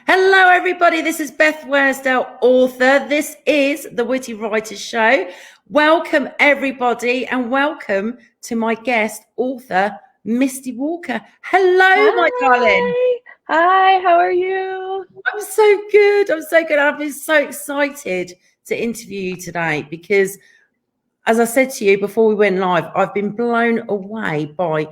Hello, everybody. This is Beth Worsdell, author. This is the Witty Writers Show. Welcome, everybody, and welcome to my guest, author, Misty Walker. Hello, my darling. Hi, how are you? I'm so good. I've been so excited to interview you today because, as I said to you before we went live, I've been blown away by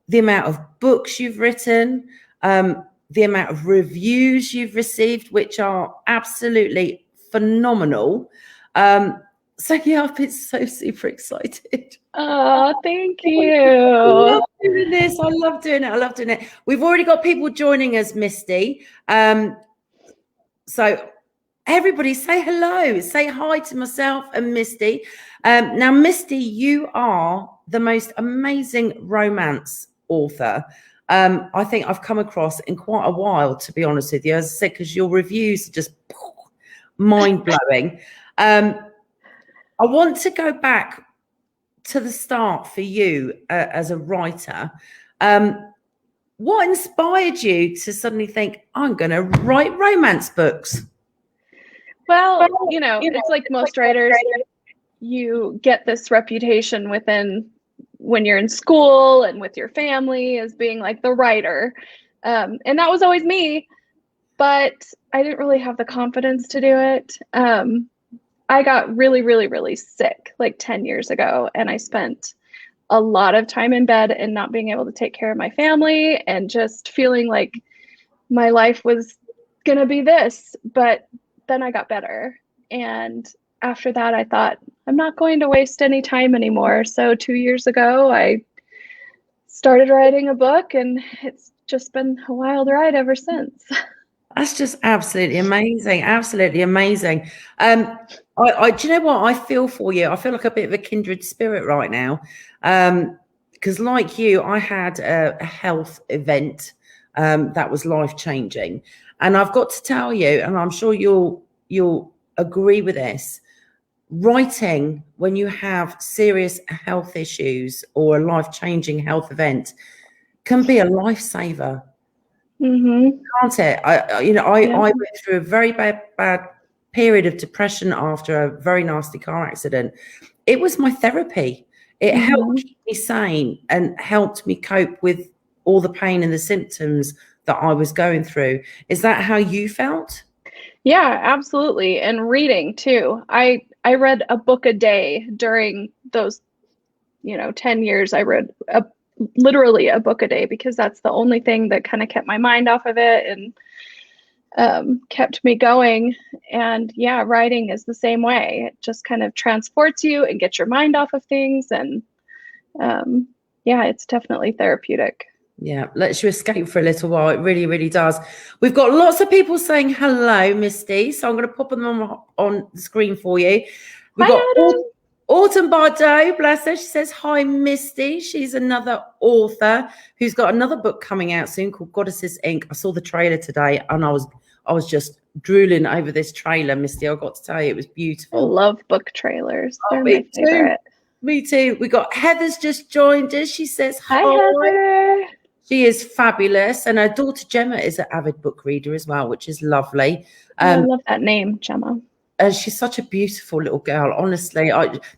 the amount of books you've written, the amount of reviews you've received, which are absolutely phenomenal. So yeah, I've been so super excited. Oh, thank you. I love doing this. I love doing it. We've already got people joining us, Misty. So everybody say hello. Say hi to myself and Misty. Now, Misty, you are the most amazing romance author I think I've come across in quite a while, to be honest with you. As I said, because your reviews are just mind-blowing. I want to go back to the start for you as a writer. What inspired you to suddenly think, I'm going to write romance books? Well, it's like most writers, you get this reputation when you're in school and with your family as being like the writer. And that was always me, but I didn't really have the confidence to do it. I got really, really, really sick like 10 years ago, and I spent a lot of time in bed and not being able to take care of my family and just feeling like my life was going to be this. But then I got better. And after that, I thought, I'm not going to waste any time anymore. So 2 years ago, I started writing a book, and it's just been a wild ride ever since. That's just absolutely amazing. Absolutely amazing. Do you know what? I feel for you. I feel like a bit of a kindred spirit right now. Because like you, I had a health event that was life-changing. And I've got to tell you, and I'm sure you'll agree with this, writing when you have serious health issues or a life-changing health event can be a lifesaver. Mm-hmm. Can't it? I went through a very bad period of depression after a very nasty car accident. It was my therapy. It helped keep me sane and helped me cope with all the pain and the symptoms that I was going through. Is that how you felt? Yeah, absolutely. And reading too. I read a book a day during those 10 years. I read literally a book a day because that's the only thing that kind of kept my mind off of it and kept me going. And yeah, writing is the same way. It just kind of transports you and gets your mind off of things. And yeah, it's definitely therapeutic. Yeah, lets you escape for a little while. It really, really does. We've got lots of people saying hello, Misty. So I'm going to pop them on the screen for you. We've got Autumn Bardot, bless her. She says, hi, Misty. She's another author who's got another book coming out soon called Goddesses Inc. I saw the trailer today and I was just drooling over this trailer, Misty. I've got to tell you, it was beautiful. I love book trailers. They're my favorite. Me too. We got Heather's just joined us. She says, hi, Heather. She is fabulous. And her daughter Gemma is an avid book reader as well, which is lovely. I love that name, Gemma. She's such a beautiful little girl. Honestly,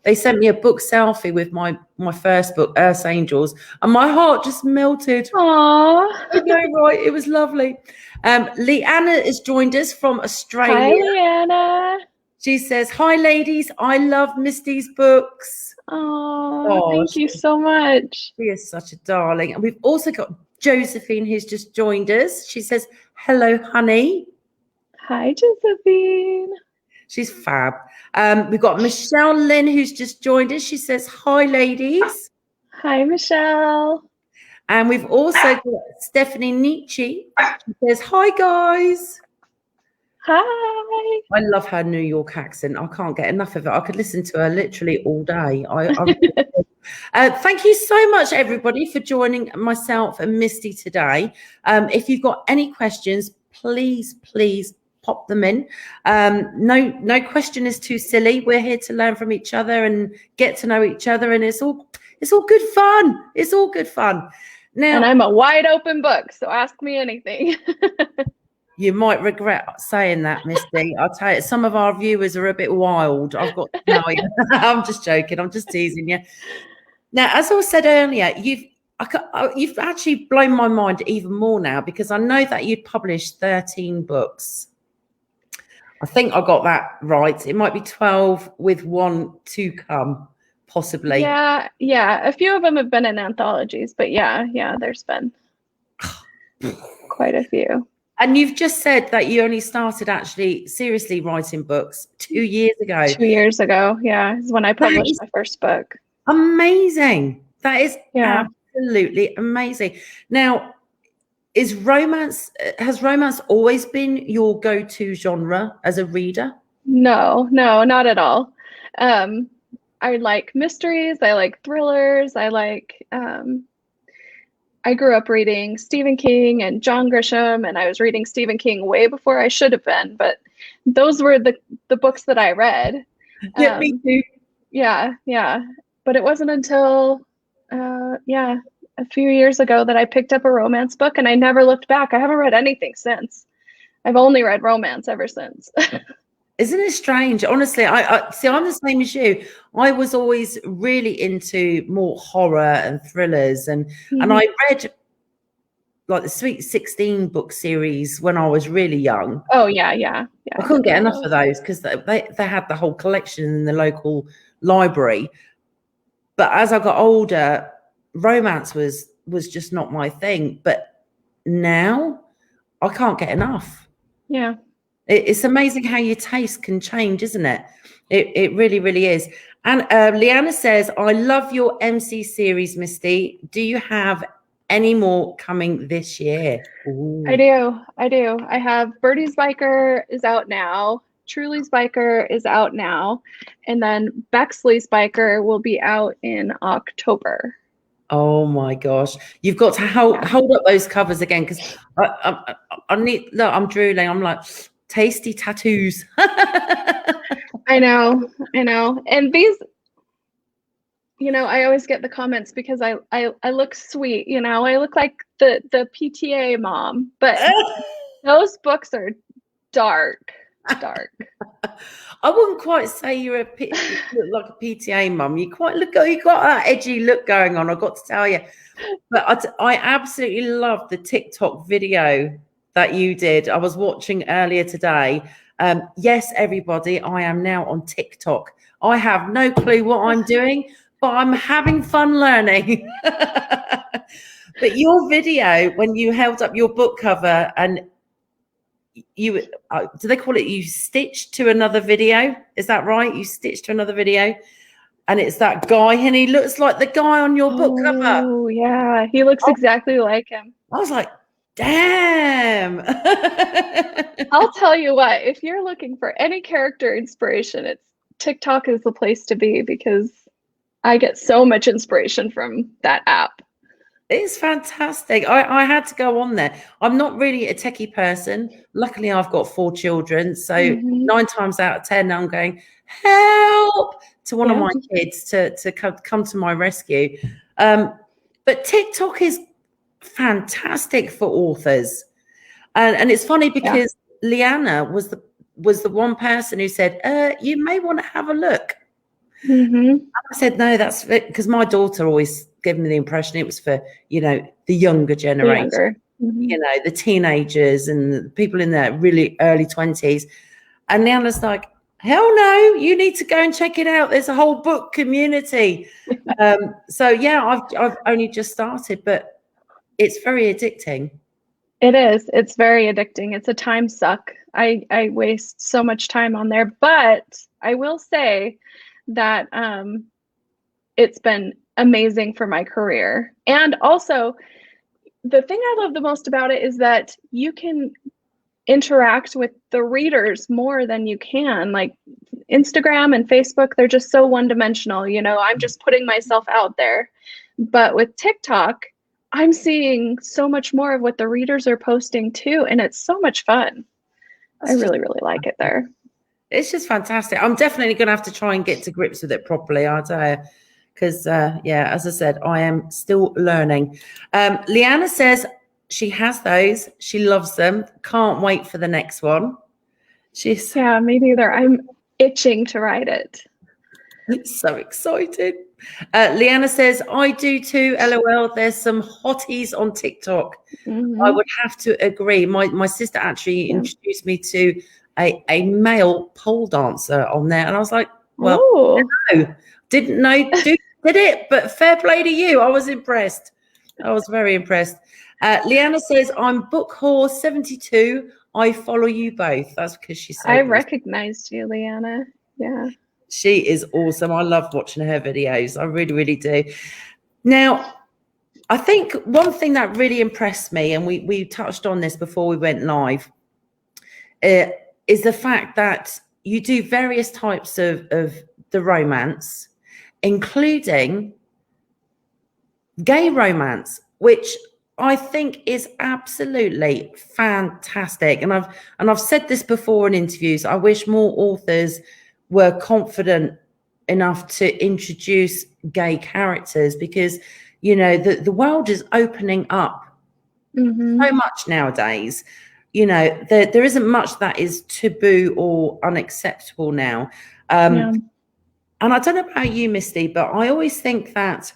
they sent me a book selfie with my first book, Earth's Angels, and my heart just melted. Aww. I know, right? It was lovely. Leanna has joined us from Australia. Hi, Leanna. She says, hi, ladies. I love Misty's books. Oh, thank you so much. She is such a darling. And we've also got Josephine who's just joined us. She says, hello, honey. Hi, Josephine. She's fab. We've got Michelle Lynn who's just joined us. She says, hi, ladies. Hi, Michelle. And we've also got Stephanie Nietzsche. She says, hi, guys. Hi. I love her New York accent. I can't get enough of it. I could listen to her literally all day. Thank you so much, everybody, for joining myself and Misty today. If you've got any questions, please pop them in. No question is too silly. We're here to learn from each other and get to know each other, and it's all good fun. It's all good fun. Now, and I'm a wide open book, so ask me anything. You might regret saying that, Misty. I'll tell you, some of our viewers are a bit wild. I've got to tell you. I'm just joking. I'm just teasing you. Now, as I said earlier, you've actually blown my mind even more now, because I know that you'd published 13 books. I think I got that right. It might be 12 with one to come, possibly. Yeah. A few of them have been in anthologies, but yeah, there's been quite a few. And you've just said that you only started actually seriously writing books 2 years ago. 2 years ago, yeah, is when I published my first book. Amazing. That is absolutely amazing. Now, has romance always been your go-to genre as a reader? No, not at all. I like mysteries. I like thrillers. I grew up reading Stephen King and John Grisham, and I was reading Stephen King way before I should have been, but those were the books that I read. Yeah, me too. Yeah. But it wasn't until, a few years ago that I picked up a romance book, and I never looked back. I haven't read anything since. I've only read romance ever since. Isn't it strange? Honestly, I see. I'm the same as you. I was always really into more horror and thrillers, and I read like the Sweet 16 book series when I was really young. Oh yeah. I couldn't get enough of those because they had the whole collection in the local library. But as I got older, romance was just not my thing. But now I can't get enough. Yeah. It's amazing how your taste can change, isn't it? It really, really is. And Leanna says, I love your MC series, Misty. Do you have any more coming this year? Ooh. I do. I have Birdie's Biker is out now. Truly's Biker is out now. And then Bexley's Biker will be out in October. Oh my gosh. You've got to hold up those covers again, because I need, look, I'm drooling. I'm like, tasty tattoos. I know. And these, I always get the comments because I look sweet, I look like the PTA mom, but those books are dark. I wouldn't quite say you look like a PTA mum. You got that edgy look going on, I've got to tell you. But I absolutely love the TikTok video that you did. I was watching earlier today. Yes, everybody, I am now on TikTok. I have no clue what I'm doing, but I'm having fun learning. But your video, when you held up your book cover and you do they call it, you stitched to another video? Is that right? You stitched to another video, and it's that guy, and he looks like the guy on your book cover. Oh yeah, he looks exactly like him. I was like, damn. I'll tell you what, if you're looking for any character inspiration, TikTok is the place to be, because I get so much inspiration from that app. It's fantastic. I had to go on there. I'm not really a techie person. Luckily, I've got 4 children. So 9 times out of 10, I'm going, help, to one of my kids to come to my rescue. But TikTok is fantastic for authors. And it's funny because Leanna was the one person who said, you may want to have a look. I said, no, that's because my daughter always gave me the impression it was for, the younger generation, the teenagers and the people in their really early 20s. And Leanna's like, hell no, you need to go and check it out. There's a whole book community. So yeah, I've only just started, but it's very addicting. It is. It's very addicting. It's a time suck. I waste so much time on there, but I will say that it's been amazing for my career. And also, the thing I love the most about it is that you can interact with the readers more than you can. Like Instagram and Facebook, they're just so one-dimensional. I'm just putting myself out there. But with TikTok, I'm seeing so much more of what the readers are posting too, and it's so much fun. I really, really like it there. It's just fantastic. I'm definitely going to have to try and get to grips with it properly, I'll tell you. Because, as I said, I am still learning. Leanna says, she has those. She loves them. Can't wait for the next one. Yeah, me neither. I'm itching to write it. So excited. Leanna says, I do too, LOL. There's some hotties on TikTok. I would have to agree. My sister actually introduced me to a male pole dancer on there. And I was like, well, no, didn't know did it, but fair play to you. I was impressed. I was very impressed. Leanna says, I'm book whore 72. I follow you both. That's because she's so I good. recognized you, Leanna. Yeah. She is awesome. I love watching her videos. I really, really do. Now, I think one thing that really impressed me, and we touched on this before we went live, is the fact that you do various types of the romance, including gay romance, which I think is absolutely fantastic. And I've said this before in interviews. I wish more authors were confident enough to introduce gay characters, because the world is opening up so much nowadays. There isn't much that is taboo or unacceptable now. And I don't know about you, Misty, but I always think that,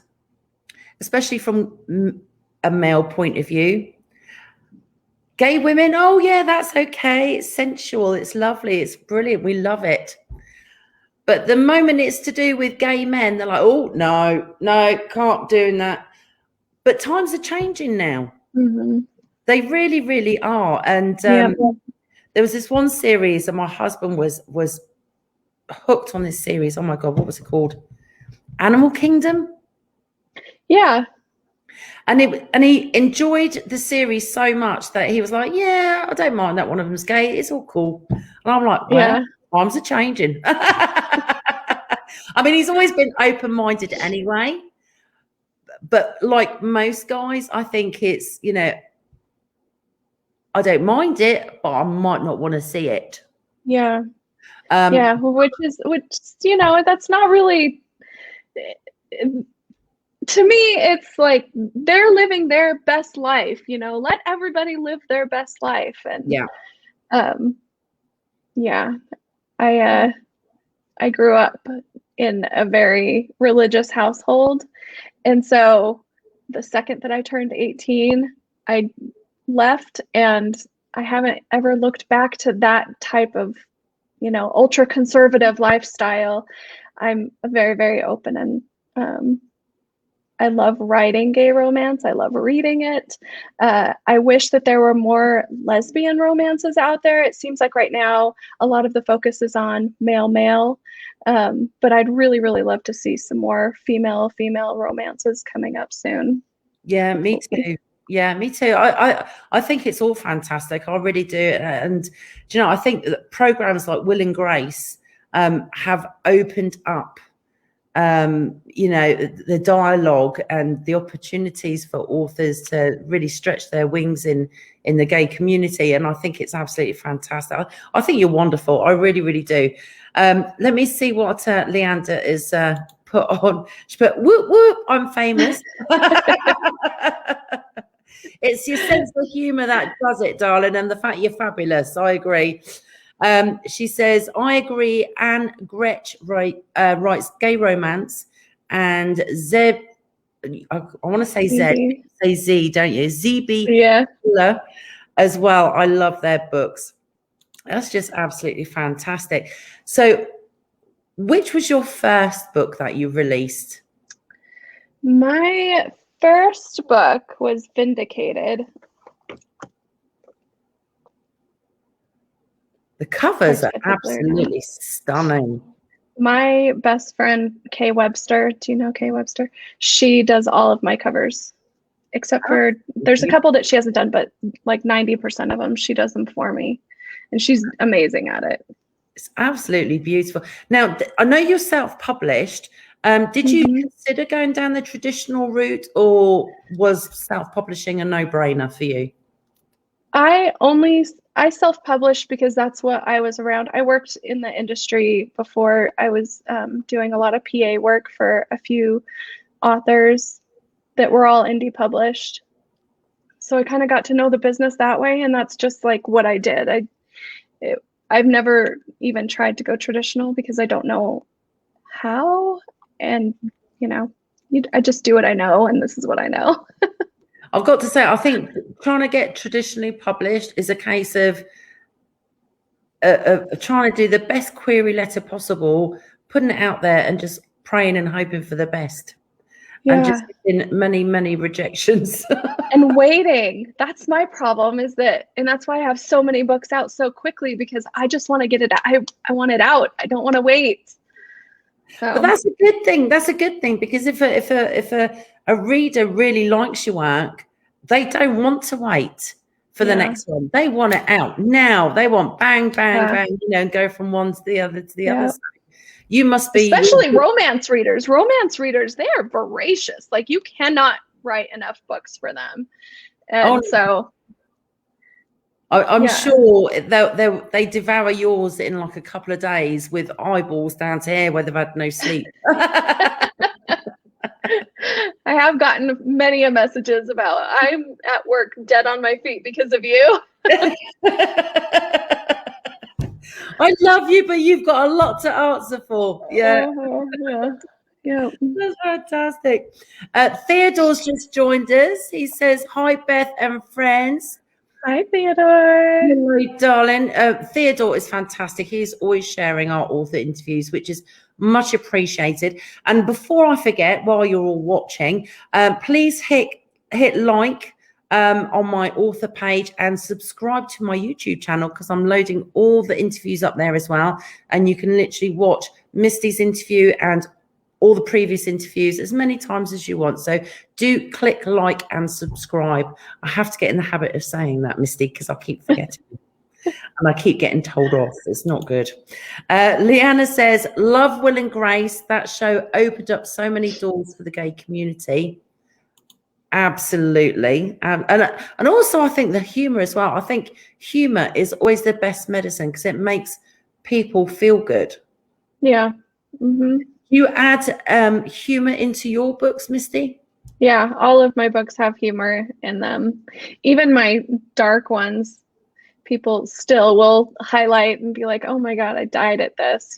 especially from a male point of view, gay women, oh yeah, that's okay, it's sensual, it's lovely, it's brilliant, we love it. But the moment it's to do with gay men, they're like, oh, no, can't do that. But times are changing now. They really, really are. And there was this one series, and my husband was hooked on this series. Oh, my God, what was it called? Animal Kingdom? Yeah. And he enjoyed the series so much that he was like, yeah, I don't mind that one of them's gay. It's all cool. And I'm like, well, times are changing. I mean, he's always been open-minded anyway. But like most guys, I think it's, I don't mind it, but I might not want to see it. Yeah. Which that's not really, to me, it's like they're living their best life, let everybody live their best life. And I grew up in a very religious household. And so the second that I turned 18, I left, and I haven't ever looked back to that type of, ultra conservative lifestyle. I'm very, very open, and I love writing gay romance. I love reading it. I wish that there were more lesbian romances out there. It seems like right now a lot of the focus is on male, but I'd really, really love to see some more female romances coming up soon. Yeah, me too. Yeah, me too. I think it's all fantastic. I really do. And I think that programs like Will and Grace have opened up the dialogue and the opportunities for authors to really stretch their wings in the gay community. And I think it's absolutely fantastic. I think you're wonderful. I really, really do. Let me see what Leander is put on. She put, whoop, whoop, I'm famous. It's your sense of humor that does it, darling, and the fact you're fabulous. I agree. She says, I agree. Anne Gretsch writes gay romance, and Zeb, I want to say Z, say Z, don't you? ZB as well. I love their books. That's just absolutely fantastic. So which was your first book that you released? My first book was Vindicated. The covers are absolutely stunning. My best friend, Kay Webster, do you know Kay Webster? She does all of my covers, except for there's a couple that she hasn't done, but like 90% of them, she does them for me. And she's amazing at it. It's absolutely beautiful. Now, I know you're self-published. Did you consider going down the traditional route, or was self-publishing a no-brainer for you? I self-published because that's what I was around. I worked in the industry before. I was doing a lot of PA work for a few authors that were all indie published. So I kind of got to know the business that way, and that's just like what I did. I've never even tried to go traditional because I don't know how, and I just do what I know, and this is what I know. I've got to say, I think trying to get traditionally published is a case of trying to do the best query letter possible, putting it out there, and just praying and hoping for the best. Yeah. And just getting many, many rejections. And waiting. That's my problem, and that's why I have so many books out so quickly, because I just want to get it out. I want it out. I don't want to wait. So. But that's a good thing. That's a good thing, because if a reader really likes your work, they don't want to wait for the next one. They want it out now. They want bang, bang, bang, and go from one to the other to the other side. You must be, especially romance readers. Romance readers, they are voracious. Like, you cannot write enough books for them. And so I'm sure they devour yours in like a couple of days with eyeballs down to here where they've had no sleep. I have gotten many messages about, I'm at work dead on my feet because of you. I love you, but you've got a lot to answer for. Yeah. Yeah. That's fantastic. Theodore's just joined us. He says, hi, Beth and friends. Hi, Theodore. Hello, darling. Theodore is fantastic. He's always sharing our author interviews, which is much appreciated. And before I forget, while you're all watching, please hit like on my author page and subscribe to my YouTube channel, because I'm loading all the interviews up there as well. And you can literally watch Misty's interview and all the previous interviews as many times as you want. So do click like and subscribe. I have to get in the habit of saying that, Misty, because I keep forgetting. And I keep getting told off. It's not good. Leanna says, love Will and Grace. That show opened up so many doors for the gay community. Absolutely. And also I think the humor as well. I think humor is always the best medicine, because it makes people feel good. Yeah. Mm-hmm. You add humor into your books, Misty? Yeah, all of my books have humor in them. Even my dark ones, people still will highlight and be like, oh my God, I died at this,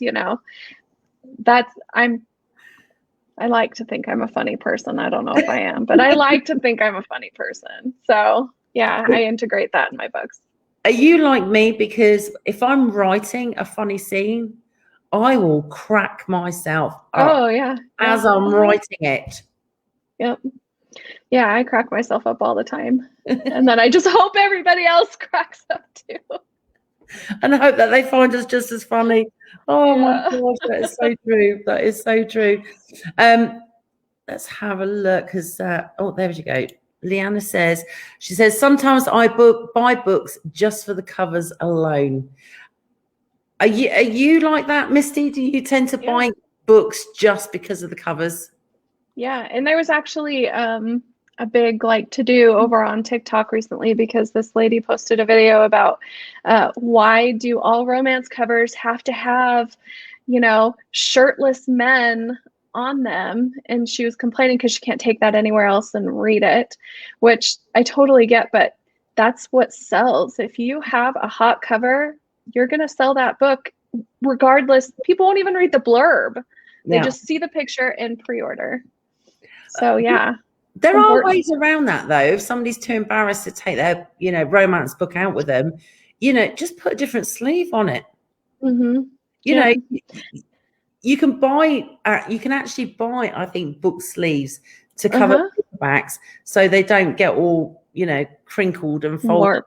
I like to think I'm a funny person. I don't know if I am, but I like to think I'm a funny person. So yeah, I integrate that in my books. Are you like me? Because if I'm writing a funny scene, I will crack myself up as I'm writing it. Yep. Yeah, I crack myself up all the time. And then I just hope everybody else cracks up too. And I hope that they find us just as funny. Oh my gosh, that is so true. That is so true. Let's have a look. Because there you go. Leanna says, sometimes I buy books just for the covers alone. Are you like that, Misty? Do you tend to buy books just because of the covers? Yeah, and there was actually a big to do over on TikTok recently, because this lady posted a video about why do all romance covers have to have, shirtless men on them, and she was complaining because she can't take that anywhere else and read it, which I totally get, but that's what sells. If you have a hot cover, you're going to sell that book regardless. People won't even read the blurb. They just see the and and pre-order. So yeah. There are ways around that, though. If somebody's too embarrassed to take their, romance book out with them, just put a different sleeve on it. Mm-hmm. You can actually buy, I think, book sleeves to cover backs, so they don't get all, crinkled and folded.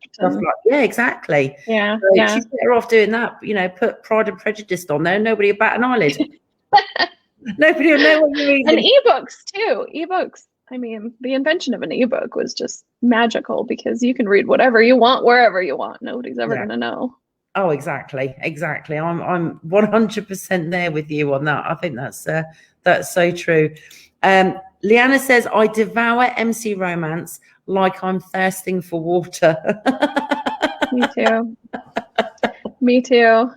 Exactly. Yeah. So she's better off doing that. Put Pride and Prejudice on there. Nobody will bat an eyelid. Nobody will know what you're reading. And ebooks too. Ebooks. I mean, the invention of an ebook was just magical, because you can read whatever you want, wherever you want. Nobody's ever going to know. Oh, exactly. I'm 100% there with you on that. I think that's so true. Leanna says, I devour MC romance like I'm thirsting for water. Me too. Me too.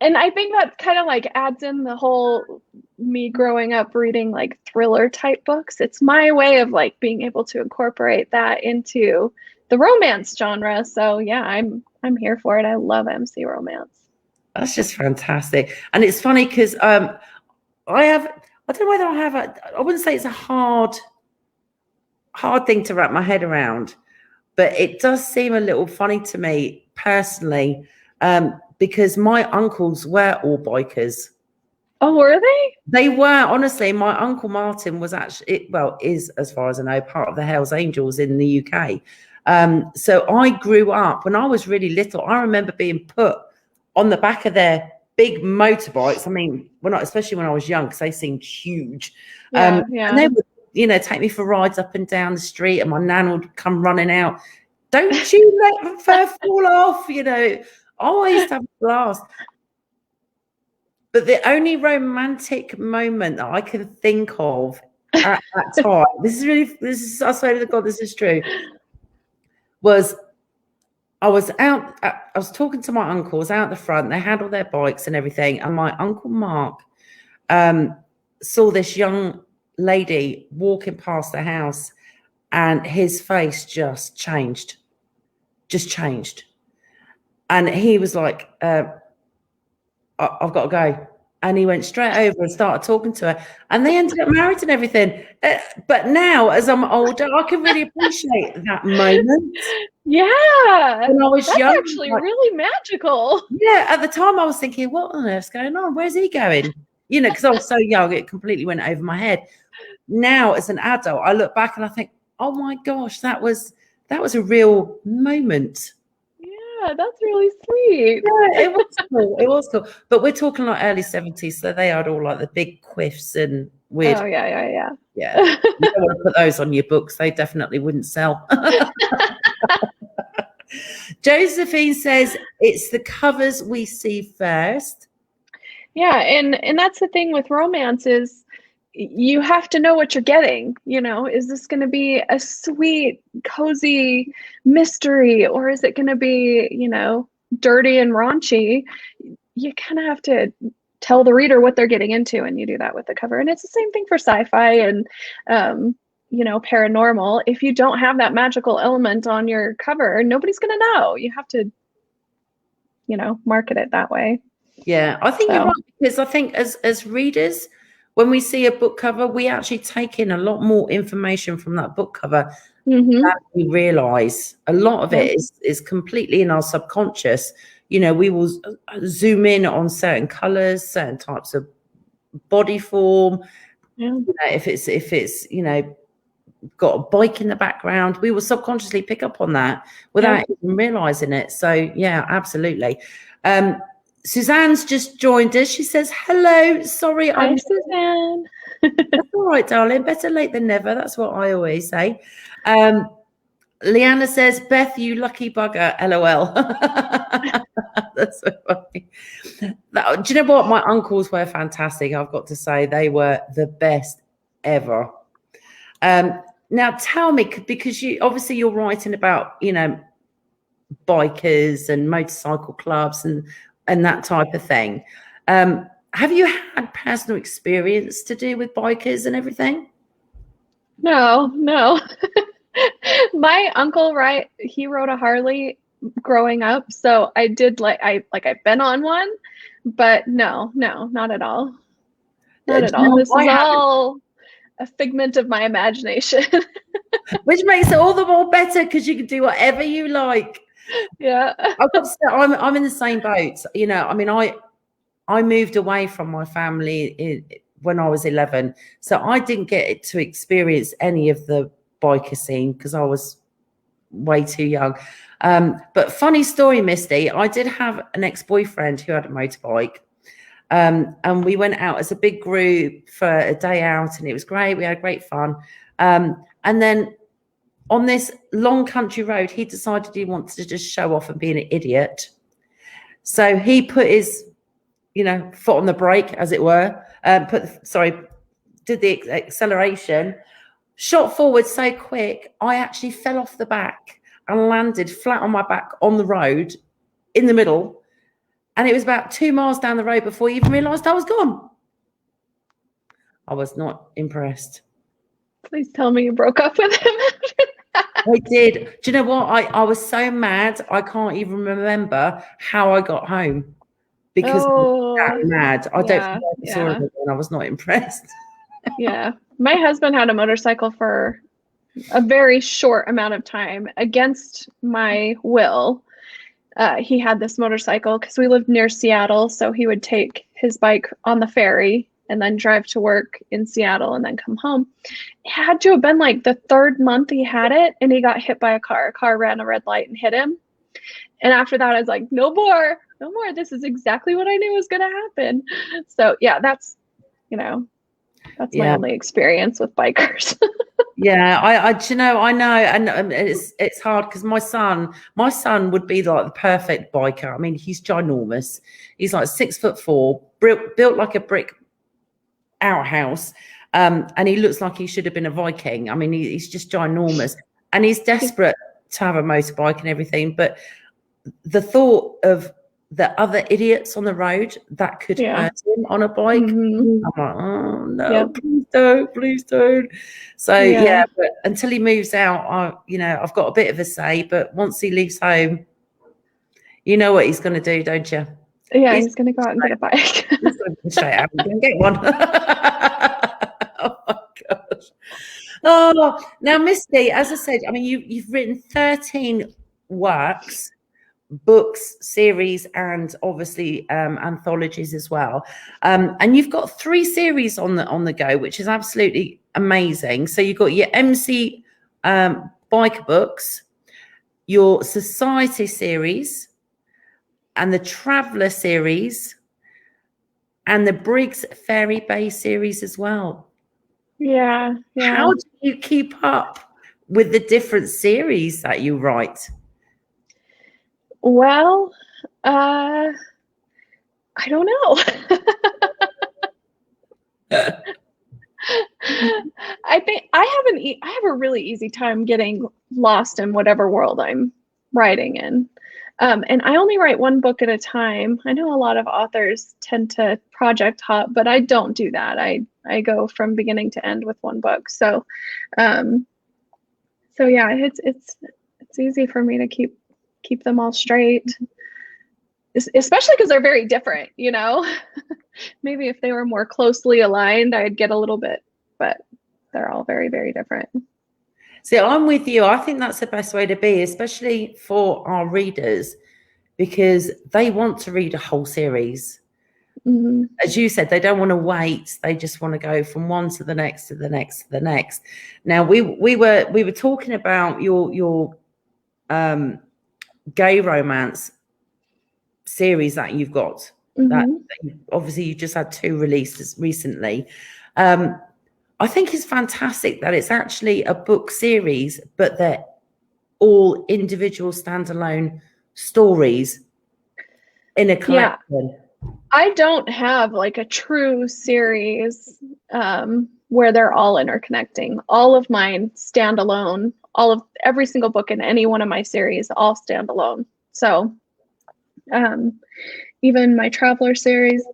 And I think that kind of adds in the whole me growing up reading like thriller type books. It's my way of like being able to incorporate that into the romance genre. So yeah, I'm here for it. I love MC romance. That's just fantastic. And it's funny because I don't know whether I wouldn't say it's a hard thing to wrap my head around, but it does seem a little funny to me personally, because my uncles were all bikers. Oh, were they? They were, honestly. My uncle Martin was actually, is, as far as I know, part of the Hells Angels in the UK. So I grew up, when I was really little, I remember being put on the back of their big motorbikes. I mean, especially when I was young, because they seemed huge. Yeah. And they would, take me for rides up and down the street, and my nan would come running out. Don't you let the fur fall off, I used to have a blast. But the only romantic moment that I can think of at that time, I swear to God, this is true, was I was talking to my uncles out the front. They had all their bikes and everything. And my Uncle Mark saw this young lady walking past the house, and his face just changed. And he was like, I've got to go. And he went straight over and started talking to her, and they ended up married and everything. But now, as I'm older, I can really appreciate that moment. Yeah, when I was that's young, actually really magical. Yeah, at the time I was thinking, what on earth's going on? Where's he going? Because I was so young, it completely went over my head. Now, as an adult, I look back and I think, oh my gosh, that was a real moment. Yeah, that's really sweet. Yeah, it was cool. It was cool. But we're talking like early 70s, so they had all like the big quiffs and weird. Oh, yeah. Yeah. You don't want to put those on your books. They definitely wouldn't sell. Josephine says it's the covers we see first. Yeah, and that's the thing with romance is you have to know what you're getting. Is this going to be a sweet, cozy mystery, or is it going to be, dirty and raunchy? You kind of have to tell the reader what they're getting into, and you do that with the cover. And it's the same thing for sci-fi and, paranormal. If you don't have that magical element on your cover, nobody's going to know. You have to, market it that way. Yeah, I think you're right, because I think as readers, when we see a book cover, we actually take in a lot more information from that book cover than we realize. A lot of it is completely in our subconscious. We will zoom in on certain colors, certain types of body form. Yeah. If it's got a bike in the background, we will subconsciously pick up on that without even realizing it. So yeah, absolutely. Suzanne's just joined us. She says, hello. Sorry. Hi, Suzanne. That's all right, darling. Better late than never. That's what I always say. Leanna says, Beth, you lucky bugger. LOL. That's so funny. Do you know what? My uncles were fantastic. I've got to say, they were the best ever. Now tell me, because you're writing about, bikers and motorcycle clubs and that type of thing. Have you had personal experience to do with bikers and everything? No. My uncle, he rode a Harley growing up, so I did I've been on one, but no, not at all. Not at all. This is all a figment of my imagination. Which makes it all the more better, because you can do whatever you like. Yeah. I'm in the same boat. I moved away from my family when I was 11, so I didn't get to experience any of the biker scene because I was way too young. But funny story, Misty, I did have an ex-boyfriend who had a motorbike, and we went out as a big group for a day out, and it was great. We had great fun. And then on this long country road, he decided he wanted to just show off and be an idiot. So he put his, foot on the brake, as it were, did the acceleration, shot forward so quick, I actually fell off the back and landed flat on my back on the road in the middle. And it was about 2 miles down the road before he even realised I was gone. I was not impressed. Please tell me you broke up with him after that. I did. Do you know what? I was so mad. I can't even remember how I got home because I was that mad. I don't think I saw him again. I was not impressed. Yeah. My husband had a motorcycle for a very short amount of time against my will. He had this motorcycle because we lived near Seattle. So he would take his bike on the ferry and then drive to work in Seattle and then come home. It had to have been like the 3rd month he had it, and he got hit by a car. A car ran a red light and hit him. And after that, I was like, no more. This is exactly what I knew was going to happen. So yeah, that's my only experience with bikers. Yeah, I know, and it's hard because my son would be like the perfect biker. I mean, he's ginormous. He's like 6'4", built like a brick outhouse, and he looks like he should have been a Viking. I mean, he's just ginormous, and he's desperate to have a motorbike and everything. But the thought of the other idiots on the road that could hurt him on a bike, I'm like, oh no, please don't. So but until he moves out, I've got a bit of a say. But once he leaves home, you know what he's going to do, don't you? Yeah, he's going to go out and get a bike. He's going to straight out and get one. Oh my gosh. Oh, now Misty, as I said, I mean, you've written 13 works, books, series, and obviously anthologies as well. And you've got 3 series on the go, which is absolutely amazing. So you've got your MC biker books, your Society series, and the Traveller series, and the Brigs Ferry Bay series as well. Yeah. How do you keep up with the different series that you write? Well, I don't know. I think I have a really easy time getting lost in whatever world I'm writing in. And I only write one book at a time. I know a lot of authors tend to project hop, but I don't do that. I go from beginning to end with one book. So yeah, it's easy for me to keep them all straight, especially because they're very different, Maybe if they were more closely aligned, I'd get a little bit, but they're all very, very different. See, I'm with you. I think that's the best way to be, especially for our readers, because they want to read a whole series. Mm-hmm. As you said, they don't want to wait. They just want to go from one to the next, to the next, to the next. Now, we were talking about your gay romance series that you've got. Mm-hmm. That obviously you just had 2 releases recently. I think it's fantastic that it's actually a book series, but they're all individual standalone stories in a collection. Yeah. I don't have like a true series where they're all interconnecting. All of mine stand alone. Every single book in any one of my series all stand alone. So even my Traveler series,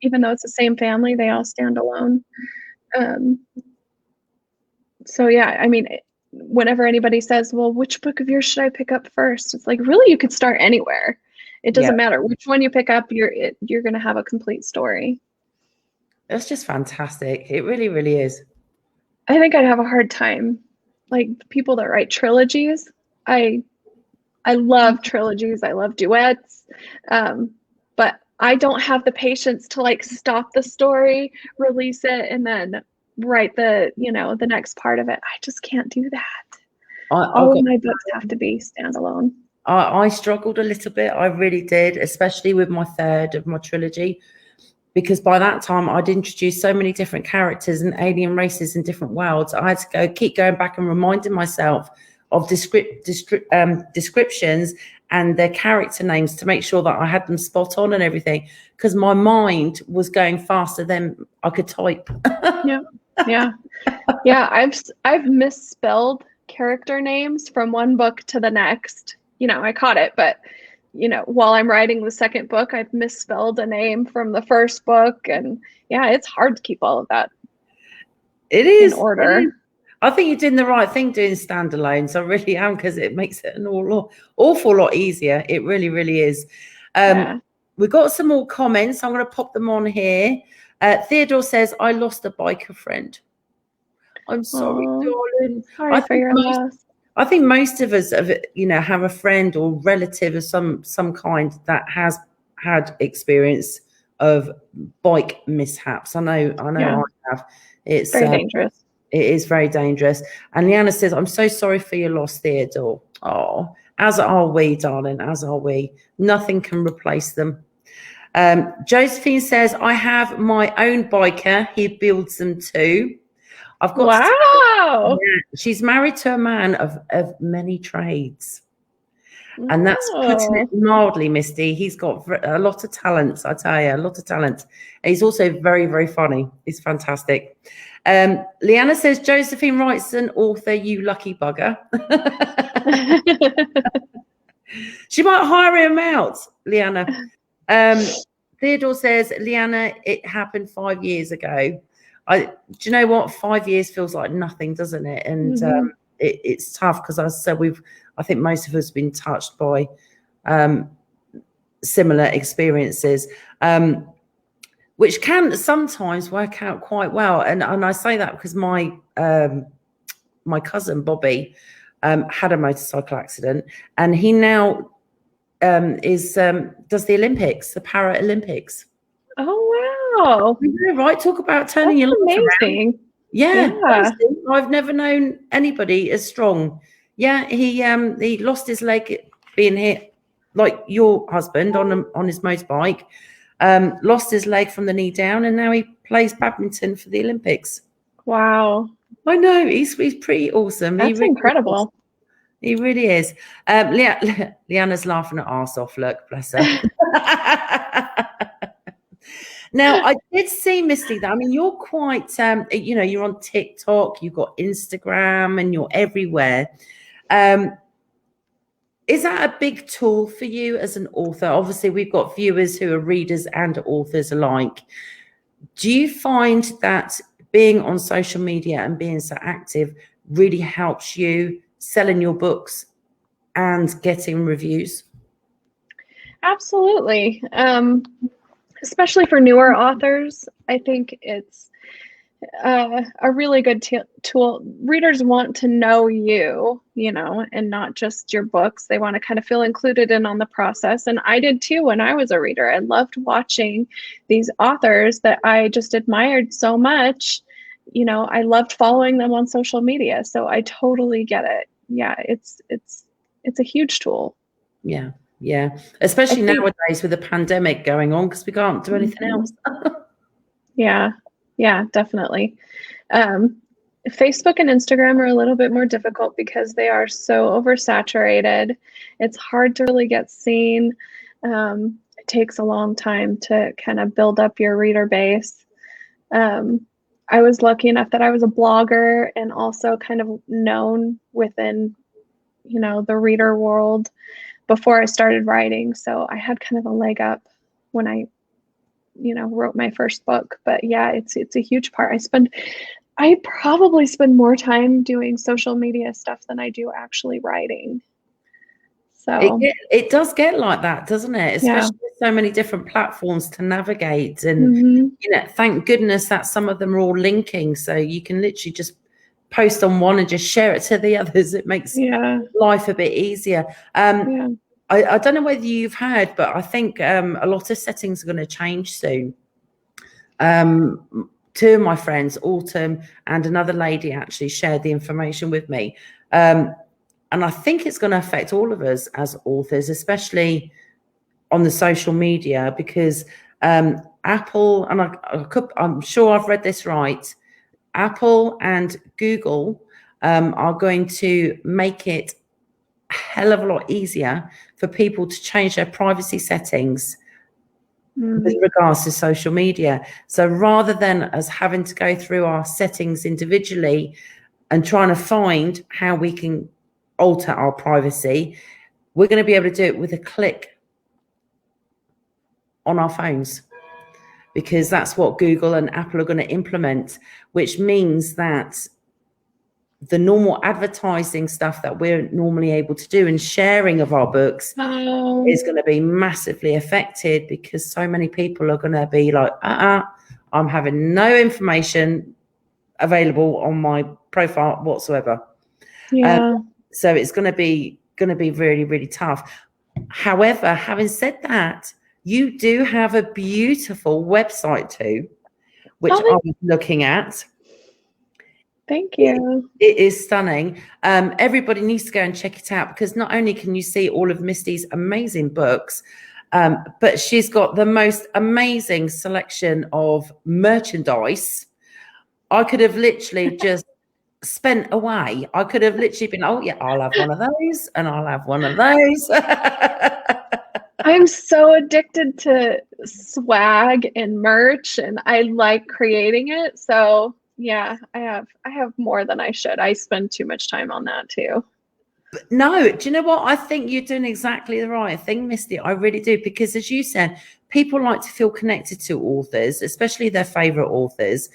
even though it's the same family, they all stand alone. So yeah, I mean, whenever anybody says, well, which book of yours should I pick up first? It's like, really, you could start anywhere. It doesn't matter which one you pick up, you're going to have a complete story. That's just fantastic. It really, really is. I think I'd have a hard time. Like people that write trilogies, I love trilogies. I love duets. But I don't have the patience to like stop the story, release it, and then write the next part of it. I just can't do that. All of my books have to be standalone. I struggled a little bit. I really did, especially with my 3rd of my trilogy, because by that time I'd introduced so many different characters and alien races in different worlds. I had to keep going back and reminding myself of descriptions and their character names to make sure that I had them spot on and everything, because my mind was going faster than I could type. Yeah. I've misspelled character names from one book to the next. I caught it, but while I'm writing the second book, I've misspelled a name from the first book. And yeah, it's hard to keep all of that in order. I think you're doing the right thing doing standalones. I really am, because it makes it an awful lot easier. It really, really is. We've got some more comments. I'm going to pop them on here. Theodore says, I lost a biker friend. I'm sorry, darling. Sorry for your loss. I think most of us have, have a friend or relative of some kind that has had experience of bike mishaps. I know I have. It's very dangerous. It is very dangerous. And Leanna says, I'm so sorry for your loss, Theodore. Oh, as are we, darling, as are we. Nothing can replace them. Josephine says, I have my own biker. He builds them too. I've got wow. She's married to a man of many trades. And that's putting it mildly, Misty. He's got a lot of talents, I tell you, a lot of talent. And he's also very, very funny. He's fantastic. Leanna says, Josephine writes an author, you lucky bugger. She might hire him out, Leanna. Theodore says, Leanna, it happened 5 years ago. Do you know what? 5 years feels like nothing, doesn't it? And it's tough, because I said I think most of us have been touched by similar experiences, which can sometimes work out quite well. And I say that because my cousin Bobby had a motorcycle accident, and he now does the Olympics, the Paralympics. Oh wow! Right, talk about turning your life around. Yeah. I've never known anybody as strong. Yeah, he lost his leg being hit, like your husband on his motorbike. Lost his leg from the knee down, and now he plays badminton for the Olympics. Wow! I know, he's pretty awesome. That's incredible. He really is. Leanna's laughing her arse off. Look, bless her. Now, I did see, Misty, that, I mean, you're quite, you're on TikTok, you've got Instagram, and you're everywhere. Is that a big tool for you as an author? Obviously, we've got viewers who are readers and authors alike. Do you find that being on social media and being so active really helps you selling your books and getting reviews? Absolutely. Especially for newer authors, I think it's a really good tool. Readers want to know you, and not just your books. They want to kind of feel included in on the process. And I did too when I was a reader. I loved watching these authors that I just admired so much. I loved following them on social media. So I totally get it. Yeah, it's a huge tool. Yeah. Yeah, especially nowadays with the pandemic going on, because we can't do anything else. Yeah, definitely. Facebook and Instagram are a little bit more difficult because they are so oversaturated. It's hard to really get seen. It takes a long time to kind of build up your reader base. I was lucky enough that I was a blogger and also kind of known within, the reader world before I started writing. So I had kind of a leg up when I, wrote my first book. But yeah, it's a huge part. I probably spend more time doing social media stuff than I do actually writing. So it does get like that, doesn't it? Especially with so many different platforms to navigate. And, thank goodness that some of them are all linking. So you can literally just post on one and just share it to the others. It makes life a bit easier. I don't know whether you've heard, but I think a lot of settings are going to change soon. Two of my friends, Autumn and another lady, actually shared the information with me. And I think it's going to affect all of us as authors, especially on the social media, because Apple, and I'm sure I've read this right, Apple and Google are going to make it a hell of a lot easier for people to change their privacy settings with regards to social media. So rather than us having to go through our settings individually and trying to find how we can alter our privacy, we're going to be able to do it with a click on our phones, because that's what Google and Apple are going to implement, which means that the normal advertising stuff that we're normally able to do and sharing of our books is going to be massively affected, because so many people are going to be like, I'm having no information available on my profile whatsoever. Yeah. So it's going to be really, really tough. However, having said that, you do have a beautiful website too, which I was looking at. Thank you. It is stunning. Everybody needs to go and check it out, because not only can you see all of Misty's amazing books, but she's got the most amazing selection of merchandise. I could have literally just spent away. I could have literally been, oh yeah, I'll have one of those and I'll have one of those. I'm so addicted to swag and merch, and I like creating it. So yeah, I have more than I should. I spend too much time on that too. But no, do you know what? I think you're doing exactly the right thing, Misty. I really do, because as you said, people like to feel connected to authors, especially their favorite authors.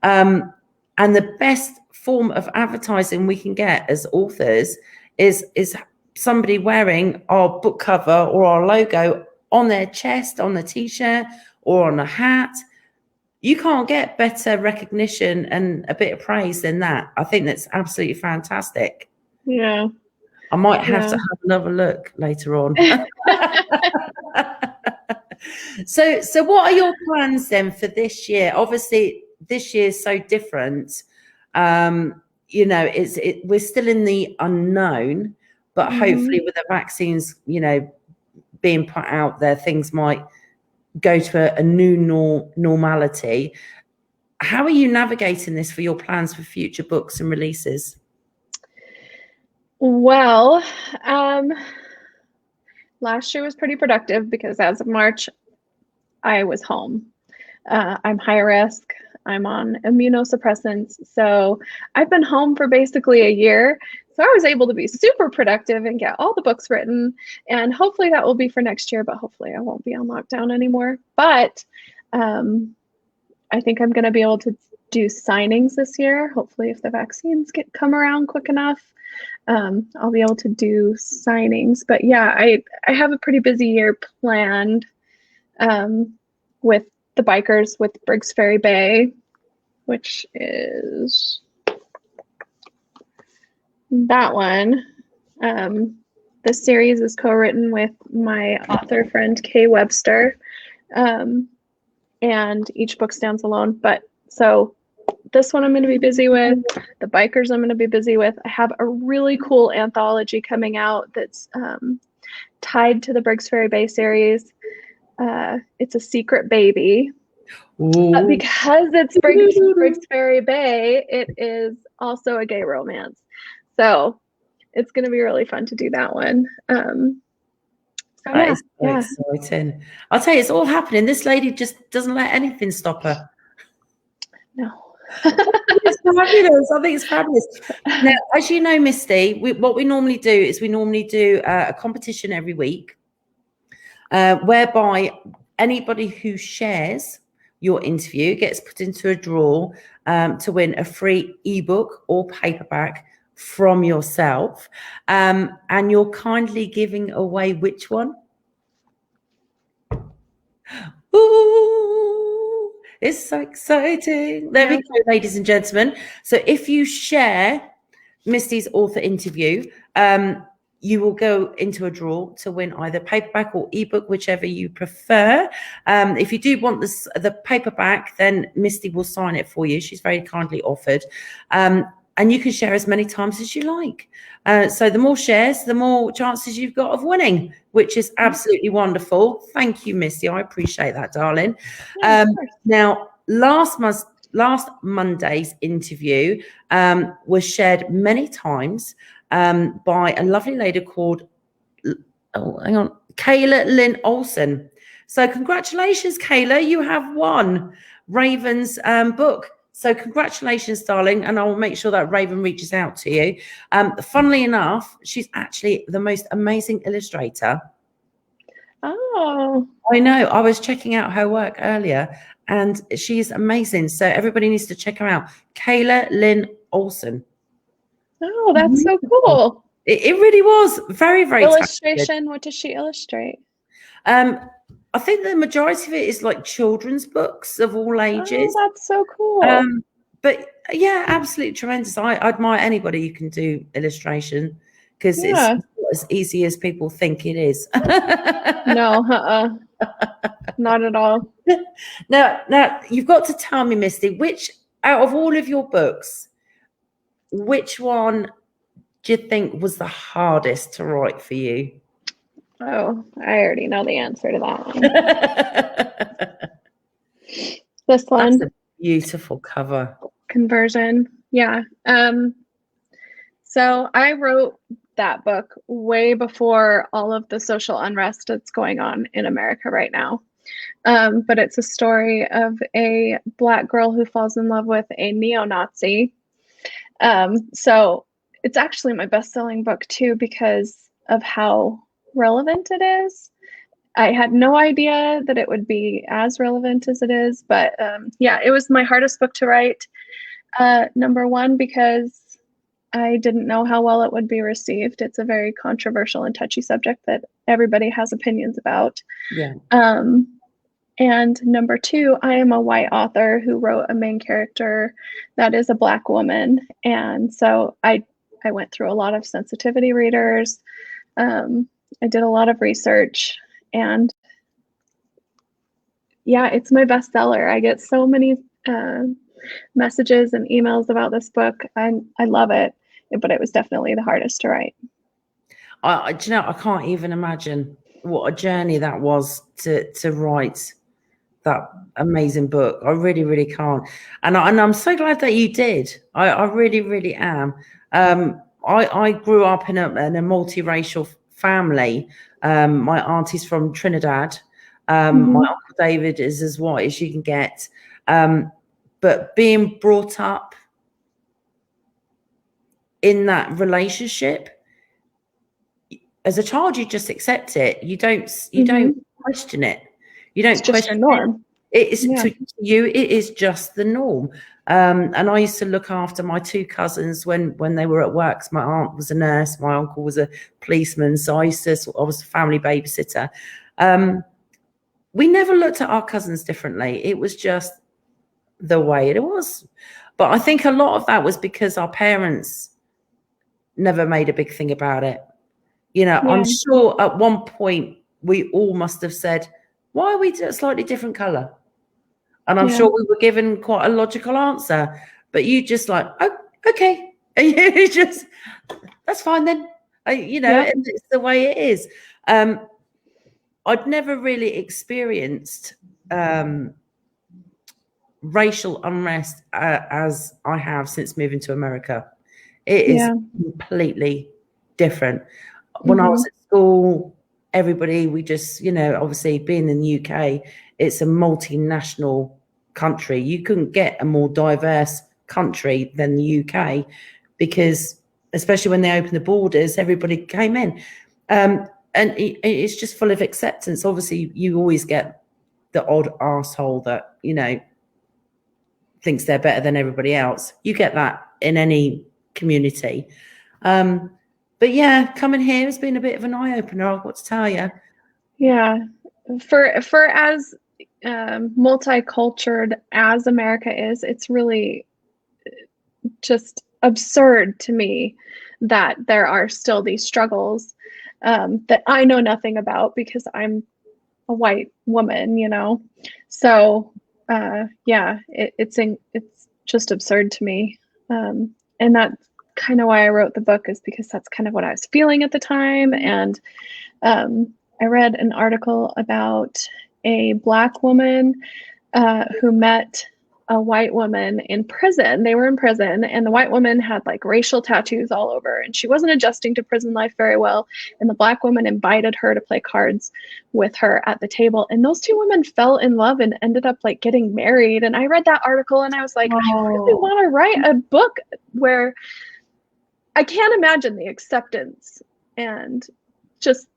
And the best form of advertising we can get as authors is somebody wearing our book cover or our logo on their chest, on the t-shirt or on a hat. You can't get better recognition and a bit of praise than that. I think that's absolutely fantastic. Yeah. I might have to have another look later on. So what are your plans then for this year? Obviously, this year is so different. You know, we're still in the unknown, but hopefully with the vaccines, you know, being put out there, things might go to a new normality. How are you navigating this for your plans for future books and releases? Well, last year was pretty productive, because as of March, I was home. I'm high risk. I'm on immunosuppressants. So I've been home for basically a year. So I was able to be super productive and get all the books written. And hopefully that will be for next year, but hopefully I won't be on lockdown anymore. But I think I'm going to be able to do signings this year. Hopefully, if the vaccines come around quick enough, I'll be able to do signings. But yeah, I have a pretty busy year planned with the bikers with Brigs Ferry Bay, which is that one. The series is co-written with my author friend Kay Webster, and each book stands alone. But so this one I'm going to be busy with. The bikers I'm going to be busy with. I have a really cool anthology coming out that's tied to the Brigs Ferry Bay series. It's a secret baby. But because it's Brigs Ferry Bay, it is also a gay romance. So it's going to be really fun to do that one. That is so exciting. I'll tell you, it's all happening. This lady just doesn't let anything stop her. No. It's fabulous. I think it's fabulous. Now, as you know, Misty, what we normally do is we normally do a competition every week, whereby anybody who shares your interview gets put into a draw to win a free ebook or paperback from yourself. And you're kindly giving away which one? Ooh, it's so exciting. There we go, ladies and gentlemen. So if you share Misty's author interview, you will go into a draw to win either paperback or ebook, whichever you prefer. If you do want the paperback, then Misty will sign it for you. She's very kindly offered. And you can share as many times as you like. So the more shares, the more chances you've got of winning, which is absolutely wonderful. Thank you, Misty. I appreciate that, darling. Now, last Monday's interview was shared many times by a lovely lady called, Kayla Lynn Olsen. So congratulations, Kayla. You have won Raven's book. So congratulations, darling, and I will make sure that Raven reaches out to you. Funnily enough, she's actually the most amazing illustrator Oh. I know. I was checking out her work earlier, and she's amazing. So everybody needs to check her out. Kayla Lynn Olson. Oh, that's so cool. It really was very, very Illustration. talented. What does she illustrate? I think the majority of it is like children's books of all ages. Oh, that's so cool. But yeah, absolutely tremendous. I admire anybody who can do illustration, because it's not as easy as people think it is. No, not at all. Now you've got to tell me, Misty, which out of all of your books, which one do you think was the hardest to write for you? Oh, I already know the answer to that one. This one. That's a beautiful cover. Conversion. Yeah. So I wrote that book way before all of the social unrest that's going on in America right now. But it's a story of a Black girl who falls in love with a neo-Nazi. So it's actually my best-selling book too, because of how relevant it is. I had no idea that it would be as relevant as it is, but yeah, it was my hardest book to write. Number one, because I didn't know how well it would be received. It's a very controversial and touchy subject that everybody has opinions about. Yeah. And number two, I am a white author who wrote a main character that is a Black woman. And so I went through a lot of sensitivity readers. I did a lot of research, and yeah, it's my bestseller. I get so many messages and emails about this book. I love it, but it was definitely the hardest to write. Do you know, I can't even imagine what a journey that was to write that amazing book. I really, really can't. And I'm so glad that you did. I really, really am. I grew up in a multiracial family. My auntie's from Trinidad. My Uncle David is as white as you can get. But being brought up in that relationship, as a child, you just accept it. You don't question it. You don't question the norm. To you, it is just the norm. And I used to look after my two cousins when they were at work. My aunt was a nurse, my uncle was a policeman, so I was a family babysitter. We never looked at our cousins differently. It was just the way it was. But I think a lot of that was because our parents never made a big thing about it. You know, I'm sure at one point we all must have said, why are we a slightly different color? And I'm sure we were given quite a logical answer, but you just like, oh, okay. And you just, that's fine then. It's the way it is. I'd never really experienced racial unrest as I have since moving to America. It is completely different. When I was at school, everybody, we just, obviously being in the UK, it's a multinational country. You couldn't get a more diverse country than the UK, because especially when they opened the borders, everybody came in. And it's just full of acceptance. Obviously, you always get the odd arsehole that, thinks they're better than everybody else. You get that in any community. But yeah, coming here has been a bit of an eye-opener, I've got to tell you. Yeah. For as multicultural as America is, it's really just absurd to me that there are still these struggles that I know nothing about because I'm a white woman, So it's just absurd to me. And that's kind of why I wrote the book, is because that's kind of what I was feeling at the time. And I read an article about a Black woman who met a white woman in prison. They were in prison, and the white woman had like racial tattoos all over, and she wasn't adjusting to prison life very well. And the Black woman invited her to play cards with her at the table. And those two women fell in love and ended up like getting married. And I read that article and I was like, I really want to write a book where I can't imagine the acceptance and just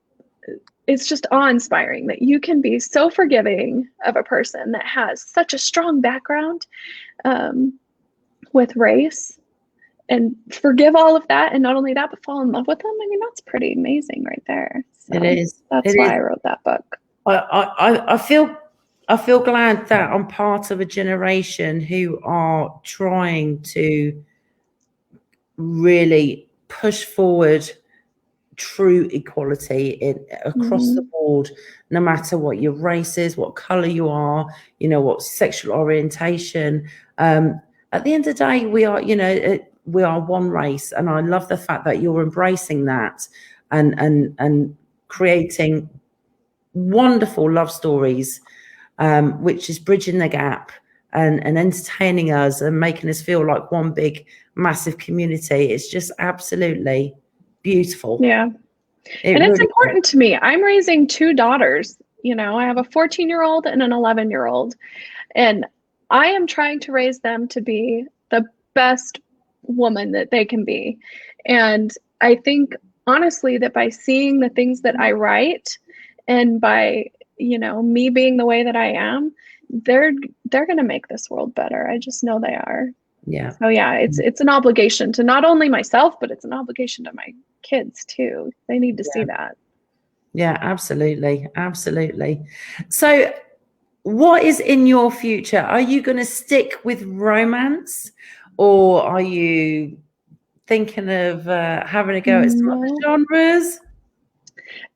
it's just awe-inspiring that you can be so forgiving of a person that has such a strong background with race, and forgive all of that, and not only that, but fall in love with them. I mean, that's pretty amazing right there. So It is. That's why I wrote that book. I feel glad that I'm part of a generation who are trying to really push forward true equality across the board, no matter what your race is, what color you are, what sexual orientation. At the end of the day, we are one race, and I love the fact that you're embracing that and creating wonderful love stories, which is bridging the gap and entertaining us and making us feel like one big massive community. It's just absolutely beautiful. Yeah. And it's important to me. I'm raising 2 daughters. I have a 14-year-old and an 11-year-old, and I am trying to raise them to be the best woman that they can be. And I think honestly that by seeing the things that I write, and by me being the way that I am, they're going to make this world better. I just know they are. Yeah. So yeah, it's an obligation to not only myself, but it's an obligation to my kids too. They need to see that. Yeah, absolutely. So what is in your future? Are you going to stick with romance, or are you thinking of having a go at some other genres?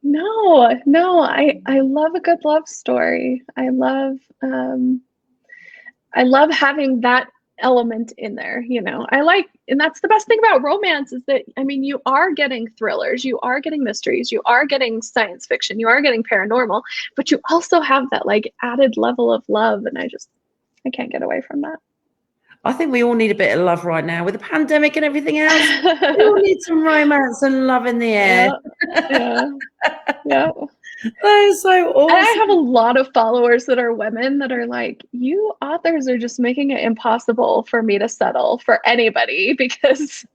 No, I love a good love story. I love having that element in there. And that's the best thing about romance, is that, I mean, you are getting thrillers, you are getting mysteries, you are getting science fiction, you are getting paranormal, but you also have that like added level of love, and I can't get away from that. I think we all need a bit of love right now with the pandemic and everything else. We all need some romance and love in the air. Yeah. That is so awesome. And I have a lot of followers that are women that are like, you authors are just making it impossible for me to settle for anybody, because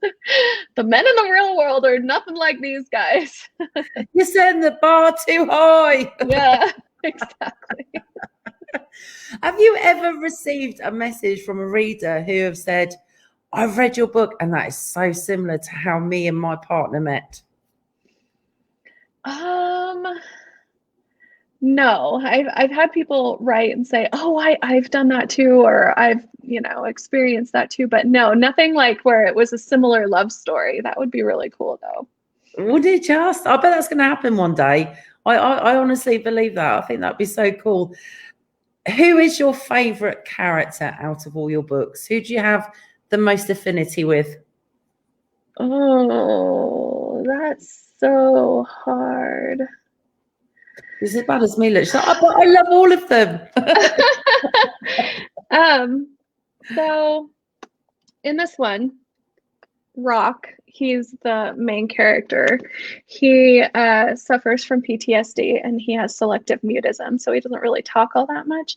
the men in the real world are nothing like these guys. You're setting the bar too high. Yeah, exactly. Have you ever received a message from a reader who have said, I've read your book and that is so similar to how me and my partner met? No, I've had people write and say, oh, I've done that too, or I've, experienced that too, but no, nothing like where it was a similar love story. That would be really cool though. Would it just? I bet that's going to happen one day. I honestly believe that. I think that'd be so cool. Who is your favorite character out of all your books? Who do you have the most affinity with? Oh, that's so hard. This is as bad as me. Look, I love all of them. So in this one, Rock, he's the main character. He suffers from PTSD, and he has selective mutism, so he doesn't really talk all that much.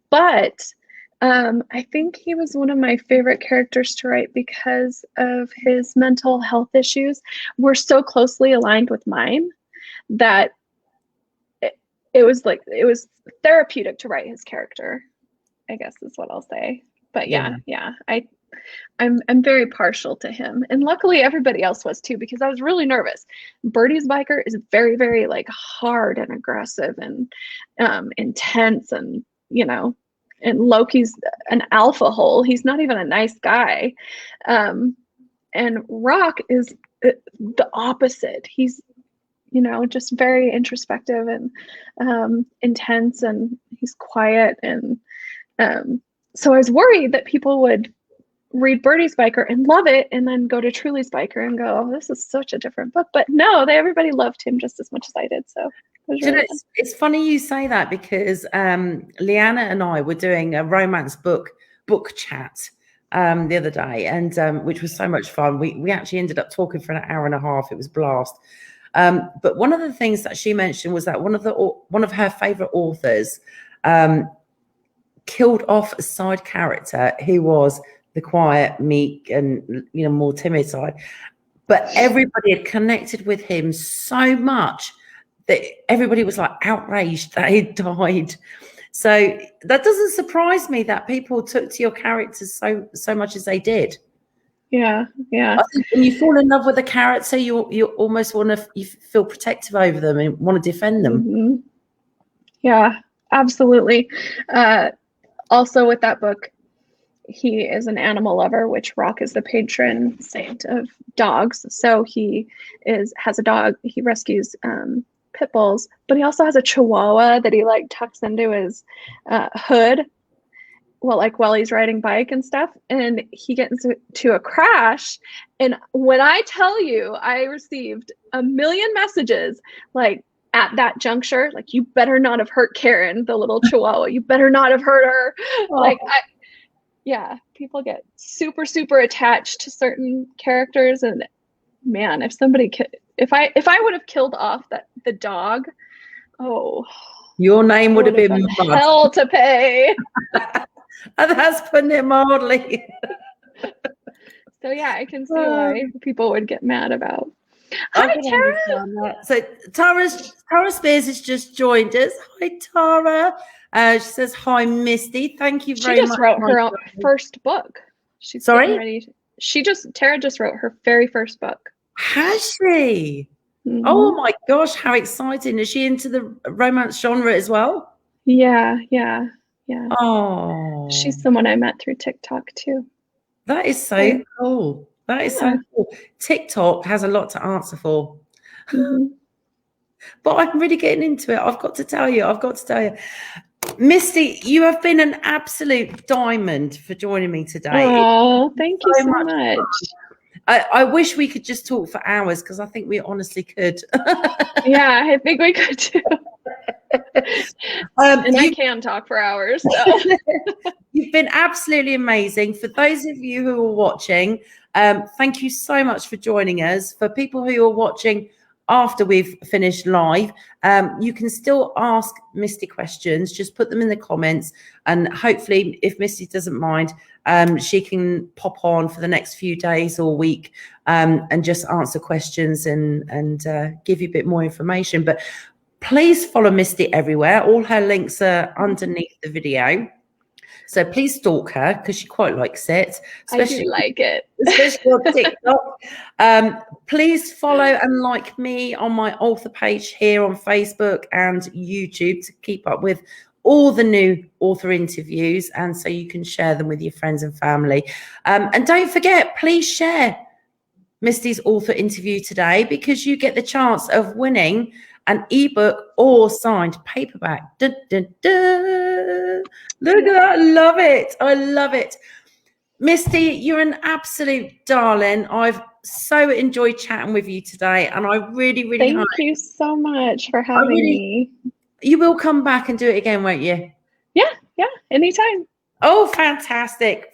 But I think he was one of my favorite characters to write because of his mental health issues were so closely aligned with mine that it was therapeutic to write his character, I guess is what I'll say. But yeah. I'm very partial to him, and luckily everybody else was too, because I was really nervous. Birdie's biker is very, very like hard and aggressive and intense, and and Loki's an alpha hole. He's not even a nice guy, and Rock is the opposite. He's just very introspective and intense, and he's quiet, and so I was worried that people would read Birdie's Biker and love it, and then go to Truly's Biker and go, oh, this is such a different book. But no, everybody loved him just as much as I did. So it's funny you say that, because Leanna and I were doing a romance book chat the other day, and which was so much fun. We actually ended up talking for an hour and a half. It was a blast. But one of the things that she mentioned was that one of her favorite authors killed off a side character who was the quiet, meek, and more timid side, but everybody had connected with him so much that everybody was like outraged that he died. So that doesn't surprise me that people took to your characters so much as they did. Yeah. I think when you fall in love with a character, you almost you feel protective over them and want to defend them. Mm-hmm. Yeah, absolutely. Also with that book, he is an animal lover, which Rock is the patron saint of dogs. So he has a dog. He rescues pit bulls, but he also has a Chihuahua that he like tucks into his hood while he's riding bike and stuff. And he gets into a crash. And when I tell you, I received a million messages like at that juncture, like, you better not have hurt Karen, the little Chihuahua. You better not have hurt her. Oh. Like, people get super, super attached to certain characters. And man, if I would have killed off the dog, your name would have been hell to pay. And that's putting it mildly. So yeah, I can see why people would get mad about. Hi, Tara. So Tara Spears has just joined us. Hi, Tara. She says, hi, Misty. Thank you very much. She just wrote her first book. Sorry? Tara just wrote her very first book. Has she? Mm-hmm. Oh my gosh, how exciting. Is she into the romance genre as well? Yeah. Oh. She's someone I met through TikTok too. That is so cool. That is so cool. TikTok has a lot to answer for. Mm-hmm. But I'm really getting into it. I've got to tell you. Misty, you have been an absolute diamond for joining me today. Oh, thank you so much. I wish we could just talk for hours because I think we honestly could. Yeah, I think we could too. And I can talk for hours. So. You've been absolutely amazing. For those of you who are watching, thank you so much for joining us. For people who are watching after we've finished live, you can still ask Misty questions. Just put them in the comments, and hopefully, if Misty doesn't mind, she can pop on for the next few days or week and just answer questions and give you a bit more information. But please follow Misty everywhere. All her links are underneath the video. So please stalk her because she quite likes it. Especially, I do like it. Especially on TikTok. Please follow and like me on my author page here on Facebook and YouTube to keep up with all the new author interviews, and so you can share them with your friends and family. And don't forget, please share Misty's author interview today because you get the chance of winning an ebook or signed paperback. Dun, dun, dun. Look at that. I love it. Misty, you're an absolute darling. I've so enjoyed chatting with you today, and I really thank you so much for having me. You will come back and do it again, won't you? Yeah, anytime. Oh, fantastic.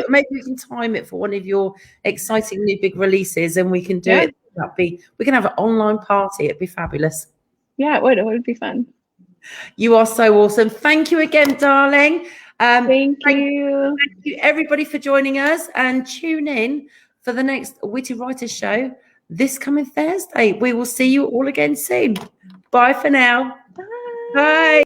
Maybe we can time it for one of your exciting new big releases, and we can do it. We can have an online party. It'd be fabulous. Yeah, it would be fun. You are so awesome. Thank you again, darling. Thank you. Thank you, everybody, for joining us, and tune in for the next Witty Writers Show this coming Thursday. We will see you all again soon. Bye for now. Bye. Bye.